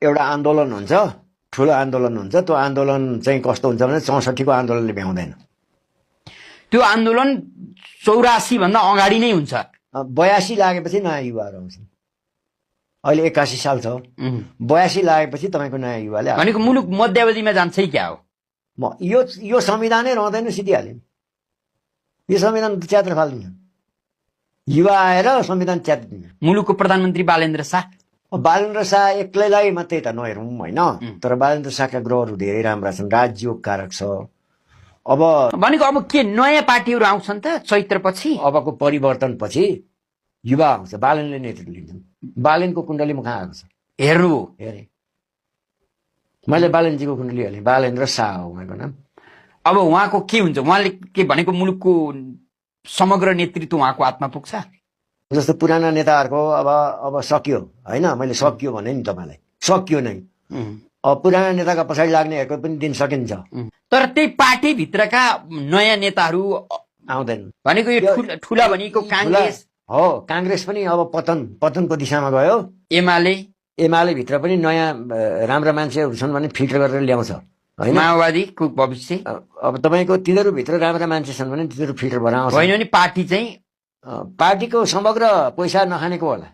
एउटा आन्दोलन हुन्छ, ठुलो आन्दोलन हुन्छ। त्यो आन्दोलन चाहिँ कस्तो हुन्छ भने 64 को आन्दोलनले भ्याउँदैन। त्यो आन्दोलन 84 भन्दा अगाडि नै हुन्छ। 82 लागेपछि नयाँ युवाहरू आउँछन्। अहिले 81 साल छ, 82 लागेपछि तपाईँको नयाँ युवाले भनेको मुलुक मध्यावधिमा जान्छ क्या हो। यो संविधानै रहँदैन, सिद्धिहाल्यो। यो संविधान च्यात्र फाल्दिन्छ, युवा आएर संविधान च्यात्दिन्छ। मुलुकको प्रधानमन्त्री बालेन्द्र शाह एक्लैलाई मात्रै त नहेरौँ होइन, तर बालेन्द्र शाहका ग्रहहरू धेरै राम्रा छन्, राजयोग कारक छ। अब भनेको अब के नयाँ पार्टीहरू आउँछन् त चैत्रपछि? अबको परिवर्तनपछि युवा आउँछ, बालेनले नेतृत्व लिन्छन्। बालेनको कुण्डली म कहाँ आएको छ हेर्नु हेरे, मैले बालेनजीको कुण्डली हालेँ, बालेन्द्र शाह हो उहाँको नाम। अब उहाँको के हुन्छ? उहाँले के भनेको मुलुकको समग्र नेतृत्व उहाँको हातमा पुग्छ? जस्तो पुराना नेताहरूको अब सकियो होइन, मैले सकियो भने नि तपाईँलाई, सकियो नै। अब पुराना नेताका पछाडि लाग्नेहरूको पनि दिन सकिन्छ, तर त्यही पार्टीभित्रका नयाँ नेताहरू आउँदैन। भनेको यो ठुला भनेको काङ्ग्रेस हो, काङ्ग्रेस पनि अब पतनको दिशामा गयो। एमाले भित्र पनि नयाँ राम्रा मान्छेहरू छन् भने फिल्टर गरेर ल्याउँछ होइन। माओवादीको भविष्य अब तपाईँको तिनीहरूभित्र राम्रा मान्छे छन् भने तिनीहरू फिल्टर भएर आउँछ होइन नि। पार्टी चाहिँ पार्टीको समग्र पैसा नखानेको होला।